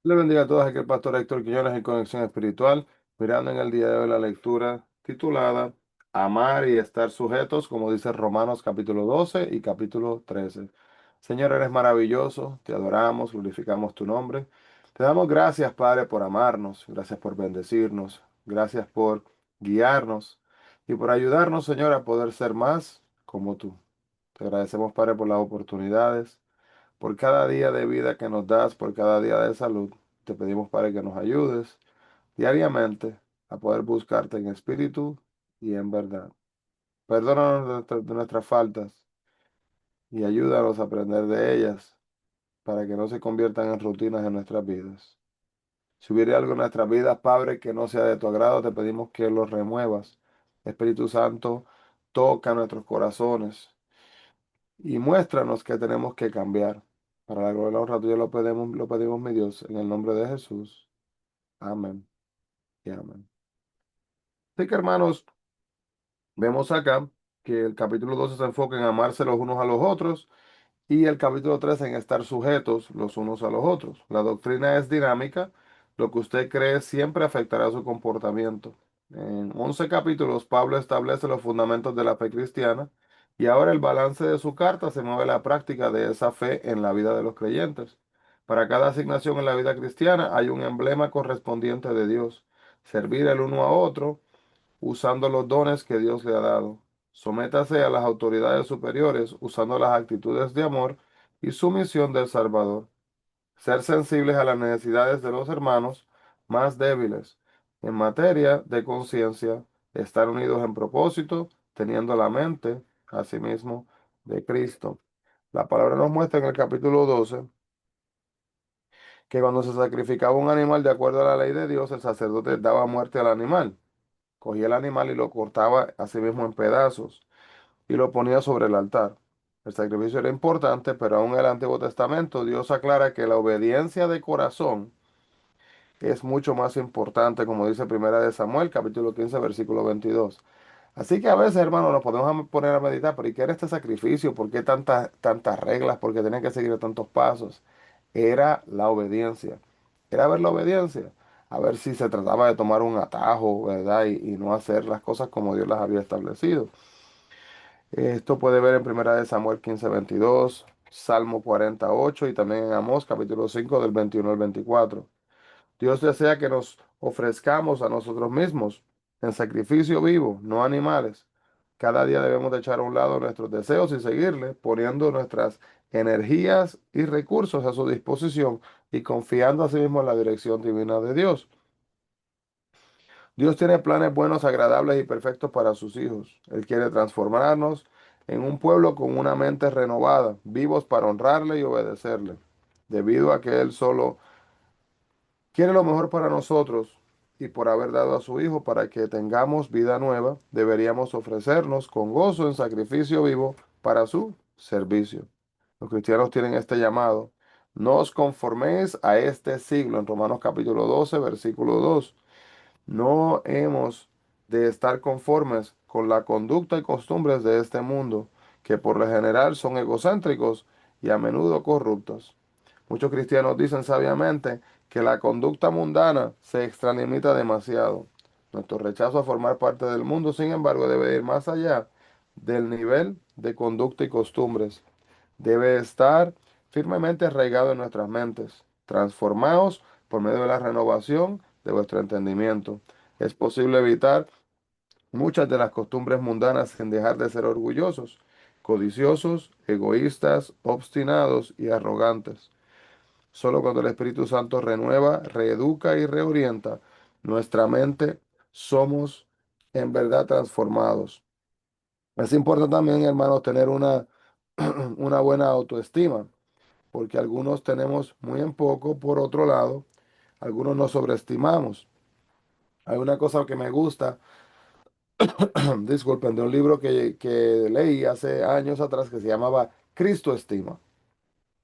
Le bendiga a todos aquí el pastor Héctor Quiñones en Conexión Espiritual, mirando en el día de hoy la lectura titulada Amar y estar sujetos, como dice Romanos capítulo 12 y capítulo 13. Señor, eres maravilloso, te adoramos, glorificamos tu nombre. Te damos gracias, Padre, por amarnos, gracias por bendecirnos, gracias por guiarnos y por ayudarnos, Señor, a poder ser más como tú. Te agradecemos, Padre, por las oportunidades por cada día de vida que nos das, por cada día de salud. Te pedimos, Padre, que nos ayudes diariamente a poder buscarte en espíritu y en verdad. Perdónanos de nuestras faltas y ayúdanos a aprender de ellas para que no se conviertan en rutinas en nuestras vidas. Si hubiera algo en nuestras vidas, Padre, que no sea de tu agrado, te pedimos que lo remuevas. Espíritu Santo, toca nuestros corazones y muéstranos que tenemos que cambiar. Para la gloria y la honra tuya lo pedimos, mi Dios, en el nombre de Jesús. Amén y amén. Así que, hermanos, vemos acá que el capítulo 12 se enfoca en amarse los unos a los otros y el capítulo 13 en estar sujetos los unos a los otros. La doctrina es dinámica, lo que usted cree siempre afectará su comportamiento. En 11 capítulos, Pablo establece los fundamentos de la fe cristiana y ahora el balance de su carta se mueve a la práctica de esa fe en la vida de los creyentes. Para cada asignación en la vida cristiana hay un emblema correspondiente de Dios. Servir el uno a otro usando los dones que Dios le ha dado. Sométase a las autoridades superiores usando las actitudes de amor y sumisión del Salvador. Ser sensibles a las necesidades de los hermanos más débiles. En materia de conciencia, estar unidos en propósito, teniendo la mente, asimismo, de Cristo. La palabra nos muestra en el capítulo 12 que cuando se sacrificaba un animal de acuerdo a la ley de Dios, el sacerdote daba muerte al animal. Cogía el animal y lo cortaba a sí mismo en pedazos y lo ponía sobre el altar. El sacrificio era importante, pero aún en el Antiguo Testamento Dios aclara que la obediencia de corazón es mucho más importante, como dice Primera de Samuel, capítulo 15 versículo 22. Así que a veces, hermano, nos podemos poner a meditar, pero ¿y qué era este sacrificio? ¿Por qué tantas reglas? ¿Por qué tenían que seguir tantos pasos? Era la obediencia. Era ver la obediencia. A ver si se trataba de tomar un atajo, ¿verdad? Y no hacer las cosas como Dios las había establecido. Esto puede ver en Primera de Samuel 15:22, Salmo 48 y también en Amós capítulo 5 del 21 al 24. Dios desea que nos ofrezcamos a nosotros mismos en sacrificio vivo, no animales. Cada día debemos de echar a un lado nuestros deseos y seguirle, poniendo nuestras energías y recursos a su disposición y confiando asimismo en la dirección divina de Dios. Dios tiene planes buenos, agradables y perfectos para sus hijos. Él quiere transformarnos en un pueblo con una mente renovada, vivos para honrarle y obedecerle, debido a que Él solo quiere lo mejor para nosotros y por haber dado a su Hijo para que tengamos vida nueva, deberíamos ofrecernos con gozo en sacrificio vivo para su servicio. Los cristianos tienen este llamado. No os conforméis a este siglo, en Romanos capítulo 12, versículo 2. No hemos de estar conformes con la conducta y costumbres de este mundo, que por lo general son egocéntricos y a menudo corruptos. Muchos cristianos dicen sabiamente que la conducta mundana se extralimita demasiado. Nuestro rechazo a formar parte del mundo, sin embargo, debe ir más allá del nivel de conducta y costumbres. Debe estar firmemente arraigado en nuestras mentes. Transformaos por medio de la renovación de vuestro entendimiento. Es posible evitar muchas de las costumbres mundanas sin dejar de ser orgullosos, codiciosos, egoístas, obstinados y arrogantes. Solo cuando el Espíritu Santo renueva, reeduca y reorienta nuestra mente, somos en verdad transformados. Es importante también, hermanos, tener una buena autoestima, porque algunos tenemos muy en poco, por otro lado, algunos nos sobreestimamos. Hay una cosa que me gusta, disculpen, de un libro que leí hace años atrás que se llamaba Cristo Estima.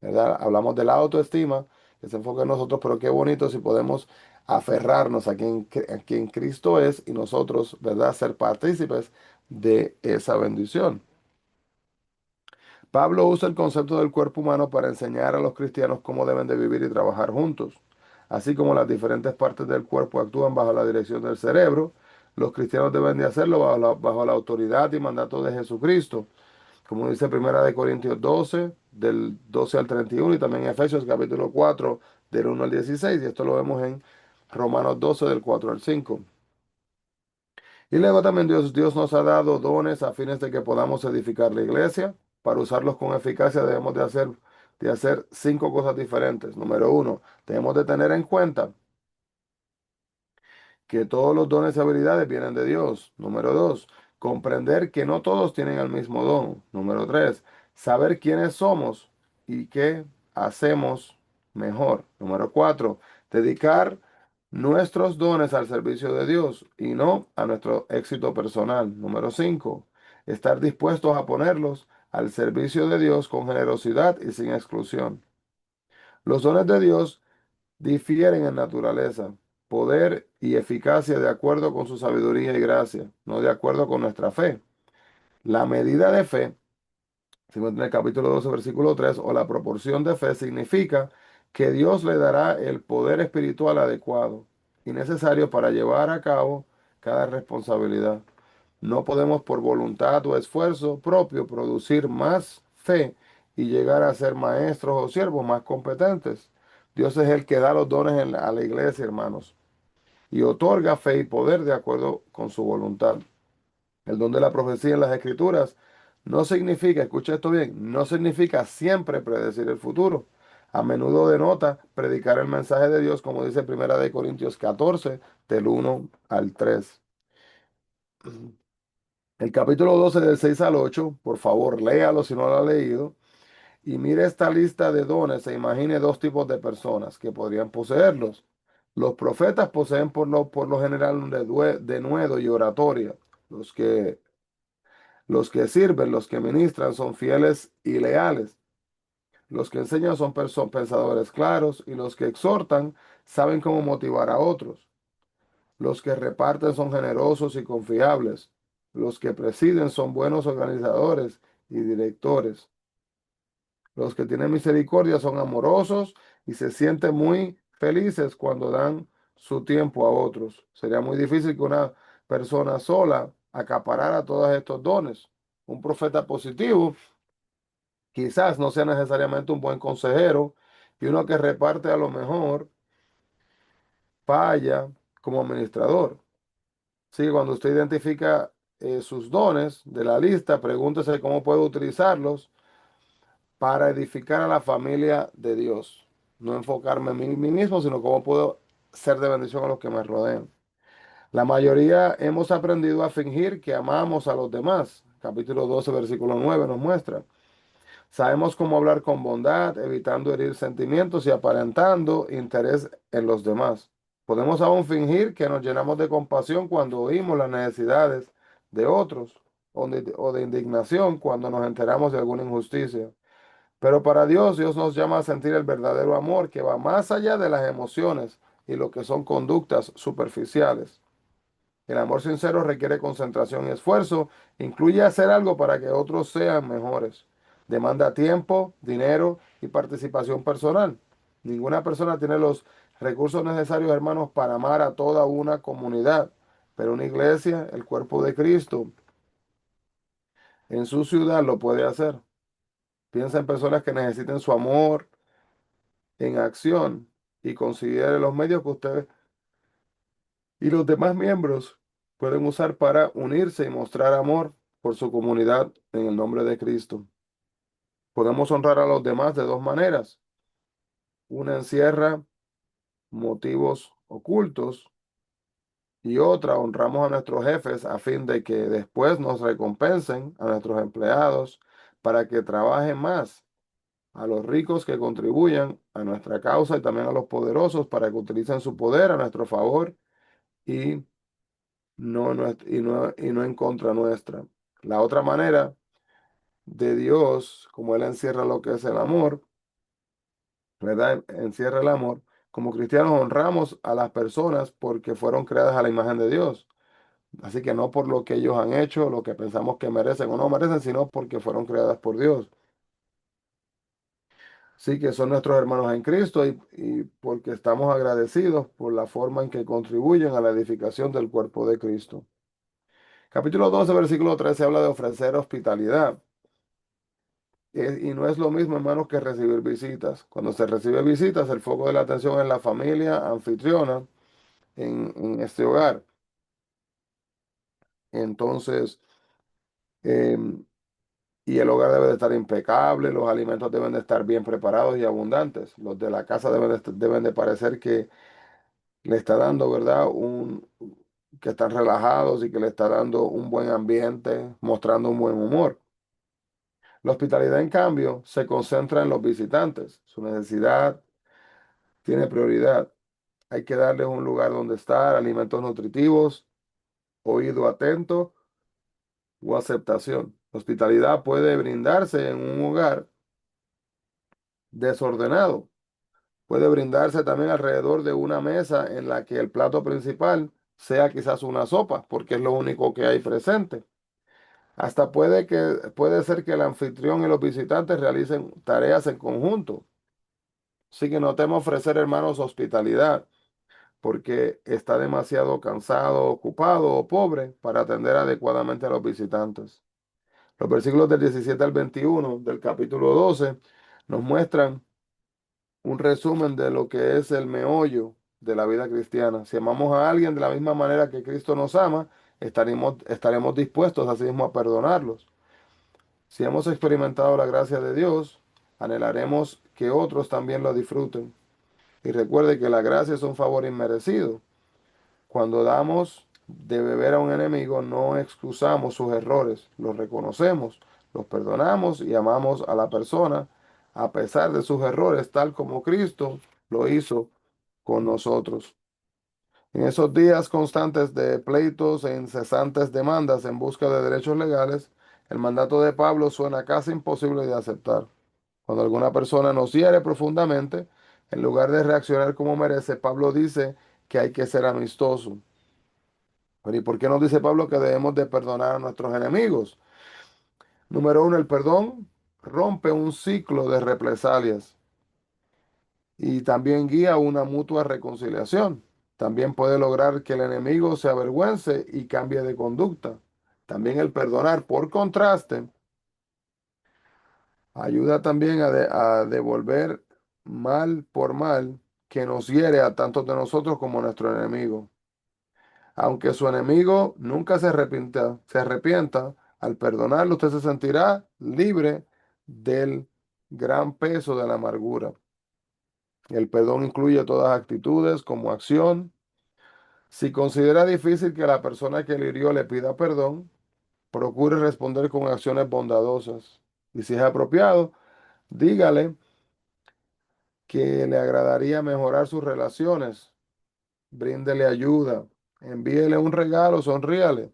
¿Verdad? Hablamos de la autoestima, que se enfoca en nosotros, pero qué bonito si podemos aferrarnos a quien Cristo es y nosotros, ¿verdad?, ser partícipes de esa bendición. Pablo usa el concepto del cuerpo humano para enseñar a los cristianos cómo deben de vivir y trabajar juntos. Así como las diferentes partes del cuerpo actúan bajo la dirección del cerebro, los cristianos deben de hacerlo bajo la autoridad y mandato de Jesucristo, como dice Primera de Corintios 12, del 12 al 31, y también Efesios capítulo 4, del 1 al 16, y esto lo vemos en Romanos 12, del 4 al 5. Y luego también Dios nos ha dado dones a fines de que podamos edificar la iglesia. Para usarlos con eficacia debemos de hacer cinco cosas diferentes. Número uno, debemos de tener en cuenta que todos los dones y habilidades vienen de Dios. Número dos, comprender que no todos tienen el mismo don. Número tres, saber quiénes somos y qué hacemos mejor. Número cuatro, dedicar nuestros dones al servicio de Dios y no a nuestro éxito personal. Número cinco, estar dispuestos a ponerlos al servicio de Dios con generosidad y sin exclusión. Los dones de Dios difieren en naturaleza, poder y eficacia de acuerdo con su sabiduría y gracia, no de acuerdo con nuestra fe. La medida de fe, se encuentra en el capítulo 12, versículo 3, o la proporción de fe significa que Dios le dará el poder espiritual adecuado y necesario para llevar a cabo cada responsabilidad. No podemos por voluntad o esfuerzo propio producir más fe y llegar a ser maestros o siervos más competentes. Dios es el que da los dones a la iglesia, hermanos, y otorga fe y poder de acuerdo con su voluntad. El don de la profecía en las escrituras no significa, escucha esto bien, no significa siempre predecir el futuro. A menudo denota predicar el mensaje de Dios, como dice Primera de Corintios 14, del 1 al 3. El capítulo 12 del 6 al 8, por favor, léalo si no lo ha leído, y mire esta lista de dones e imagine dos tipos de personas que podrían poseerlos. Los profetas poseen por lo general denuedo y oratoria. Los que sirven, los que ministran son fieles y leales. Los que enseñan son pensadores claros y los que exhortan saben cómo motivar a otros. Los que reparten son generosos y confiables. Los que presiden son buenos organizadores y directores. Los que tienen misericordia son amorosos y se sienten muy felices cuando dan su tiempo a otros. Sería muy difícil que una persona sola acaparara todos estos dones. Un profeta positivo quizás no sea necesariamente un buen consejero y uno que reparte a lo mejor falla como administrador. Sí, cuando usted identifica sus dones de la lista, pregúntese cómo puede utilizarlos para edificar a la familia de Dios. No enfocarme en mí mismo, sino cómo puedo ser de bendición a los que me rodean. La mayoría hemos aprendido a fingir que amamos a los demás. Capítulo 12, versículo 9 nos muestra. Sabemos cómo hablar con bondad, evitando herir sentimientos y aparentando interés en los demás. Podemos aún fingir que nos llenamos de compasión cuando oímos las necesidades de otros o de indignación cuando nos enteramos de alguna injusticia. Pero para Dios, Dios nos llama a sentir el verdadero amor que va más allá de las emociones y lo que son conductas superficiales. El amor sincero requiere concentración y esfuerzo, incluye hacer algo para que otros sean mejores. Demanda tiempo, dinero y participación personal. Ninguna persona tiene los recursos necesarios, hermanos, para amar a toda una comunidad, pero una iglesia, el cuerpo de Cristo, en su ciudad lo puede hacer. Piensa en personas que necesiten su amor en acción y considere los medios que usted y los demás miembros pueden usar para unirse y mostrar amor por su comunidad en el nombre de Cristo. Podemos honrar a los demás de dos maneras. Una encierra motivos ocultos y otra honramos a nuestros jefes a fin de que después nos recompensen a nuestros empleados para que trabajen más, a los ricos que contribuyan a nuestra causa y también a los poderosos para que utilicen su poder a nuestro favor y y no en contra nuestra. La otra manera de Dios, como Él encierra lo que es el amor, ¿verdad? Encierra el amor. Como cristianos honramos a las personas porque fueron creadas a la imagen de Dios. Así que no por lo que ellos han hecho, lo que pensamos que merecen o no merecen, sino porque fueron creadas por Dios. Sí, que son nuestros hermanos en Cristo y porque estamos agradecidos por la forma en que contribuyen a la edificación del cuerpo de Cristo. Capítulo 12, versículo 13 habla de ofrecer hospitalidad. Y no es lo mismo, hermanos, que recibir visitas. Cuando se recibe visitas, el foco de la atención es la familia anfitriona en este hogar. Entonces, em, y el hogar debe de estar impecable, los alimentos deben de estar bien preparados y abundantes. Los de la casa deben de parecer que le está dando, ¿verdad? Que están relajados y que le está dando un buen ambiente, mostrando un buen humor. La hospitalidad, en cambio, se concentra en los visitantes. Su necesidad tiene prioridad. Hay que darles un lugar donde estar, alimentos nutritivos, oído atento o aceptación. La hospitalidad puede brindarse en un hogar desordenado. Puede brindarse también alrededor de una mesa en la que el plato principal sea quizás una sopa, porque es lo único que hay presente. Hasta puede ser que el anfitrión y los visitantes realicen tareas en conjunto. Así que no temo ofrecer, hermanos, hospitalidad, porque está demasiado cansado, ocupado o pobre para atender adecuadamente a los visitantes. Los versículos del 17 al 21 del capítulo 12 nos muestran un resumen de lo que es el meollo de la vida cristiana. Si amamos a alguien de la misma manera que Cristo nos ama, estaremos dispuestos así mismo a perdonarlos. Si hemos experimentado la gracia de Dios, anhelaremos que otros también lo disfruten. Y recuerde que la gracia es un favor inmerecido. Cuando damos de beber a un enemigo, no excusamos sus errores, los reconocemos, los perdonamos y amamos a la persona a pesar de sus errores, tal como Cristo lo hizo con nosotros. En esos días constantes de pleitos e incesantes demandas en busca de derechos legales, el mandato de Pablo suena casi imposible de aceptar. Cuando alguna persona nos hiere profundamente, en lugar de reaccionar como merece, Pablo dice que hay que ser amistoso. Pero ¿y por qué nos dice Pablo que debemos de perdonar a nuestros enemigos? Número uno, el perdón rompe un ciclo de represalias y también guía a una mutua reconciliación. También puede lograr que el enemigo se avergüence y cambie de conducta. También el perdonar, por contraste, ayuda también a devolver mal por mal que nos hiere a tantos de nosotros como nuestro enemigo. Aunque su enemigo nunca se arrepienta, al perdonarlo usted se sentirá libre del gran peso de la amargura. El perdón incluye todas actitudes como acción. Si considera difícil que la persona que le hirió le pida perdón, procure responder con acciones bondadosas. Y si es apropiado, dígale que le agradaría mejorar sus relaciones, bríndele ayuda, envíele un regalo, sonríale.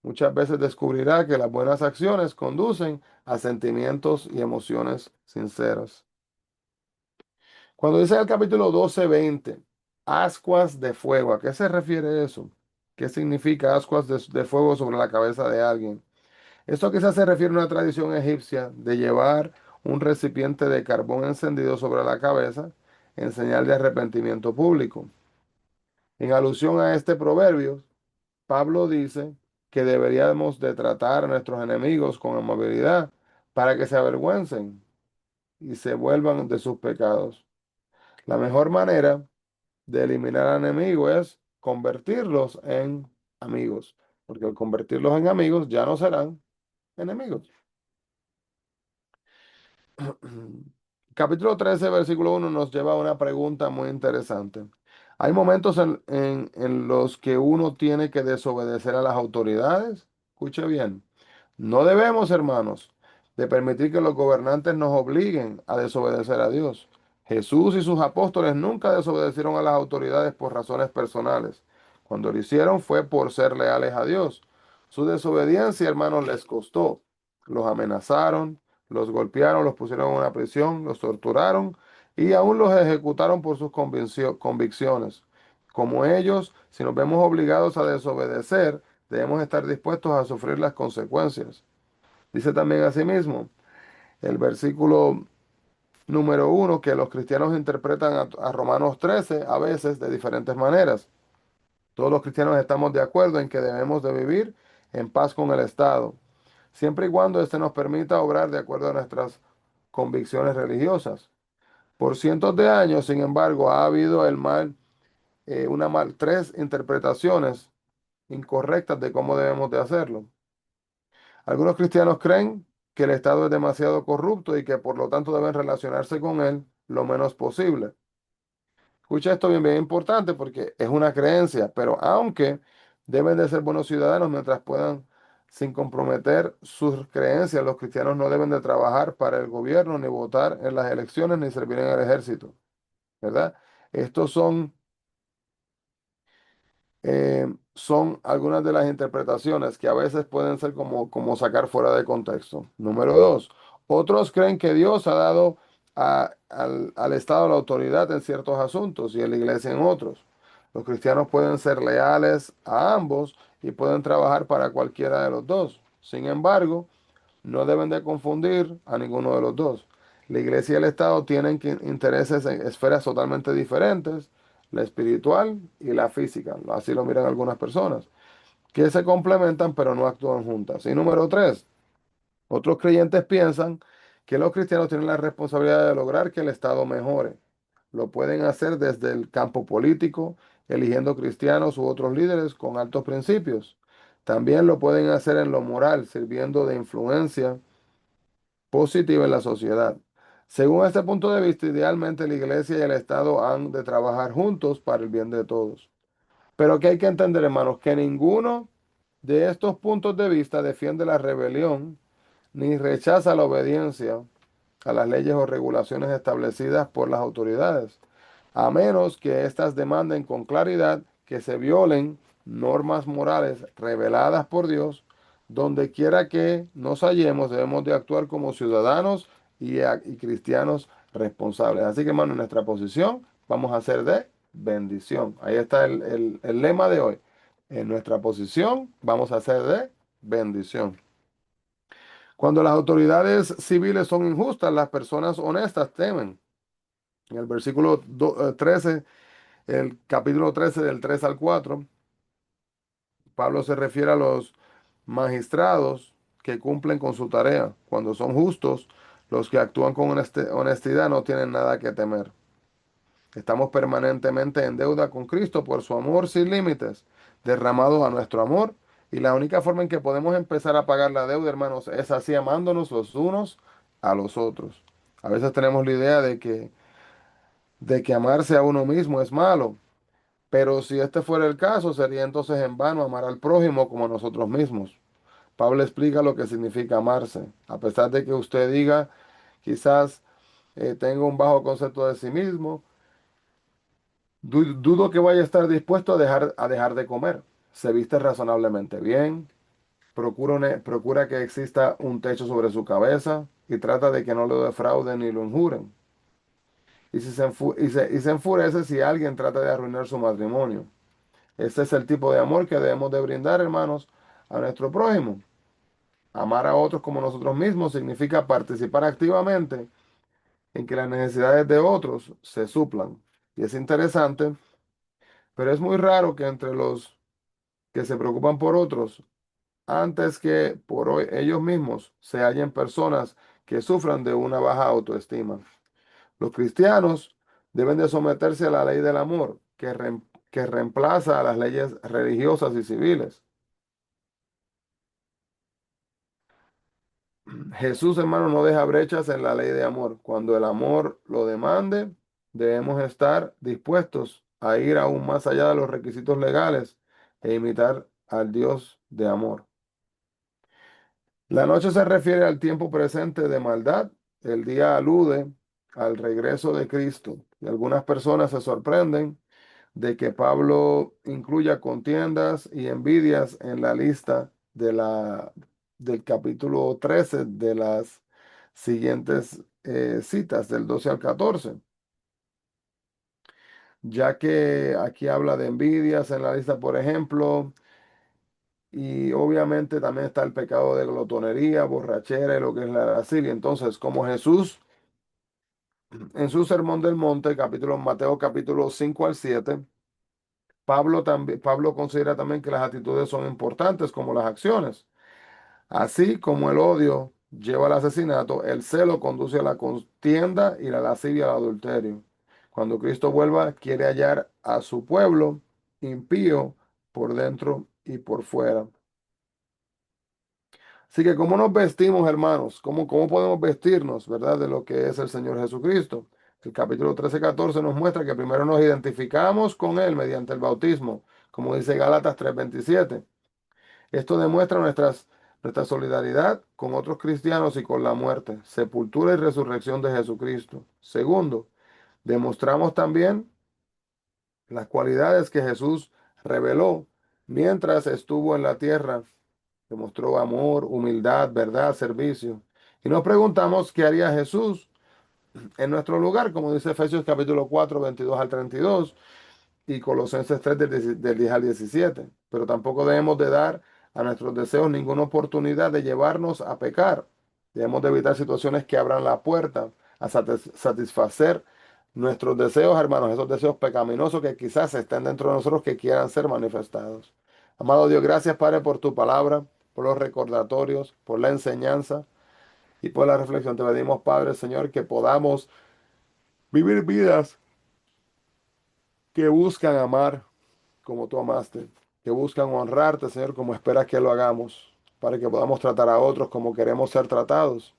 Muchas veces descubrirá que las buenas acciones conducen a sentimientos y emociones sinceras. Cuando dice el capítulo 12:20, ascuas de fuego, ¿a qué se refiere eso? ¿Qué significa ascuas de fuego sobre la cabeza de alguien? Esto quizás se refiere a una tradición egipcia de llevar un recipiente de carbón encendido sobre la cabeza en señal de arrepentimiento público. En alusión a este proverbio, Pablo dice que deberíamos de tratar a nuestros enemigos con amabilidad para que se avergüencen y se vuelvan de sus pecados. La mejor manera de eliminar al enemigo es convertirlos en amigos, porque al convertirlos en amigos ya no serán enemigos. Capítulo 13, versículo 1 nos lleva a una pregunta muy interesante. ¿Hay momentos en los que uno tiene que desobedecer a las autoridades? Escuche bien. No debemos, hermanos, de permitir que los gobernantes nos obliguen a desobedecer a Dios. Jesús y sus apóstoles nunca desobedecieron a las autoridades por razones personales. Cuando lo hicieron fue por ser leales a Dios. Su desobediencia, hermanos, les costó. Los amenazaron, los golpearon, los pusieron en una prisión, los torturaron y aún los ejecutaron por sus convicciones. Como ellos, si nos vemos obligados a desobedecer, debemos estar dispuestos a sufrir las consecuencias. Dice también asimismo el versículo Número uno, que los cristianos interpretan a Romanos 13 a veces de diferentes maneras. Todos los cristianos estamos de acuerdo en que debemos de vivir en paz con el Estado, siempre y cuando éste nos permita obrar de acuerdo a nuestras convicciones religiosas. Por cientos de años, sin embargo, ha habido tres interpretaciones incorrectas de cómo debemos de hacerlo. Algunos cristianos creen que el Estado es demasiado corrupto y que por lo tanto deben relacionarse con él lo menos posible. Escucha esto bien, bien importante porque es una creencia, pero aunque deben de ser buenos ciudadanos mientras puedan, sin comprometer sus creencias, los cristianos no deben de trabajar para el gobierno, ni votar en las elecciones, ni servir en el ejército, ¿verdad? Estos son algunas de las interpretaciones que a veces pueden ser como sacar fuera de contexto. Número dos, otros creen que Dios ha dado al Estado la autoridad en ciertos asuntos y a la iglesia en otros. Los cristianos pueden ser leales a ambos y pueden trabajar para cualquiera de los dos. Sin embargo, no deben de confundir a ninguno de los dos. La iglesia y el Estado tienen intereses en esferas totalmente diferentes, la espiritual y la física. Así lo miran algunas personas, que se complementan pero no actúan juntas. Y número tres, otros creyentes piensan que los cristianos tienen la responsabilidad de lograr que el Estado mejore. Lo pueden hacer desde el campo político, eligiendo cristianos u otros líderes con altos principios. También lo pueden hacer en lo moral, sirviendo de influencia positiva en la sociedad. Según este punto de vista, idealmente la iglesia y el Estado han de trabajar juntos para el bien de todos. Pero que hay que entender, hermanos, que ninguno de estos puntos de vista defiende la rebelión ni rechaza la obediencia a las leyes o regulaciones establecidas por las autoridades, a menos que éstas demanden con claridad que se violen normas morales reveladas por Dios. Donde quiera que nos hallemos, debemos de actuar como ciudadanos y cristianos responsables. Así que, hermano, en nuestra posición vamos a ser de bendición. Ahí está el lema de hoy. En nuestra posición vamos a ser de bendición. Cuando las autoridades civiles son injustas, las personas honestas temen. En el versículo 13, el capítulo 13 del 3 al 4, Pablo se refiere a los magistrados que cumplen con su tarea. Cuando son justos, los que actúan con honestidad no tienen nada que temer. Estamos permanentemente en deuda con Cristo por su amor sin límites, derramado a nuestro amor. Y la única forma en que podemos empezar a pagar la deuda, hermanos, es así amándonos los unos a los otros. A veces tenemos la idea de que amarse a uno mismo es malo, pero si este fuera el caso, sería entonces en vano amar al prójimo como a nosotros mismos. Pablo explica lo que significa amarse. A pesar de que usted diga, quizás tenga un bajo concepto de sí mismo, dudo que vaya a estar dispuesto a dejar de comer. Se viste razonablemente bien, procura que exista un techo sobre su cabeza y trata de que no lo defrauden ni lo injuren. Y se enfurece si alguien trata de arruinar su matrimonio. Ese es el tipo de amor que debemos de brindar, hermanos, a nuestro prójimo. Amar a otros como nosotros mismos significa participar activamente en que las necesidades de otros se suplan. Y es interesante, pero es muy raro que entre los que se preocupan por otros, antes que por ellos mismos, se hallen personas que sufran de una baja autoestima. Los cristianos deben de someterse a la ley del amor, que reemplaza a las leyes religiosas y civiles. Jesús, hermano, no deja brechas en la ley de amor. Cuando el amor lo demande, debemos estar dispuestos a ir aún más allá de los requisitos legales e imitar al Dios de amor. La noche se refiere al tiempo presente de maldad. El día alude al regreso de Cristo. Y algunas personas se sorprenden de que Pablo incluya contiendas y envidias en la lista del capítulo 13 de las siguientes citas, del 12 al 14, ya que aquí habla de envidias en la lista, por ejemplo, y obviamente también está el pecado de glotonería, borrachera y lo que es la lascivia. Entonces, como Jesús En su Sermón del Monte, Mateo capítulo 5 al 7, Pablo considera también que las actitudes son importantes como las acciones. Así como el odio lleva al asesinato, el celo conduce a la contienda y la lascivia al adulterio. Cuando Cristo vuelva, quiere hallar a su pueblo impío por dentro y por fuera. Así que, ¿cómo nos vestimos, hermanos? ¿Cómo podemos vestirnos, verdad, de lo que es el Señor Jesucristo? El capítulo 13-14 nos muestra que primero nos identificamos con Él mediante el bautismo, como dice Gálatas 3:27. Esto demuestra nuestra solidaridad con otros cristianos y con la muerte, sepultura y resurrección de Jesucristo. Segundo, demostramos también las cualidades que Jesús reveló mientras estuvo en la tierra. Demostró amor, humildad, verdad, servicio. Y nos preguntamos qué haría Jesús en nuestro lugar, como dice Efesios capítulo 4, 22 al 32 y Colosenses 3 del 10 al 17. Pero tampoco debemos de dar a nuestros deseos ninguna oportunidad de llevarnos a pecar. Debemos de evitar situaciones que abran la puerta a satisfacer nuestros deseos, hermanos, esos deseos pecaminosos que quizás estén dentro de nosotros que quieran ser manifestados. Amado Dios, gracias, Padre, por tu palabra, por los recordatorios, por la enseñanza y por la reflexión. Te pedimos, Padre, Señor, que podamos vivir vidas que buscan amar como tú amaste, que buscan honrarte, Señor, como esperas que lo hagamos, para que podamos tratar a otros como queremos ser tratados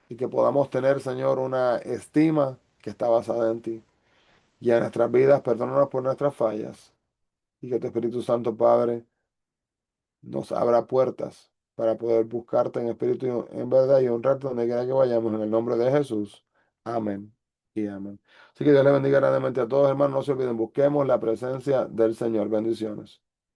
y que podamos tener, Señor, una estima que está basada en ti. Y en nuestras vidas, perdónanos por nuestras fallas y que tu Espíritu Santo, Padre, nos abra puertas para poder buscarte en espíritu y en verdad y honrarte donde quiera que vayamos, en el nombre de Jesús. Amén y amén. Así que Dios le bendiga grandemente a todos, hermanos. No se olviden, busquemos la presencia del Señor. Bendiciones.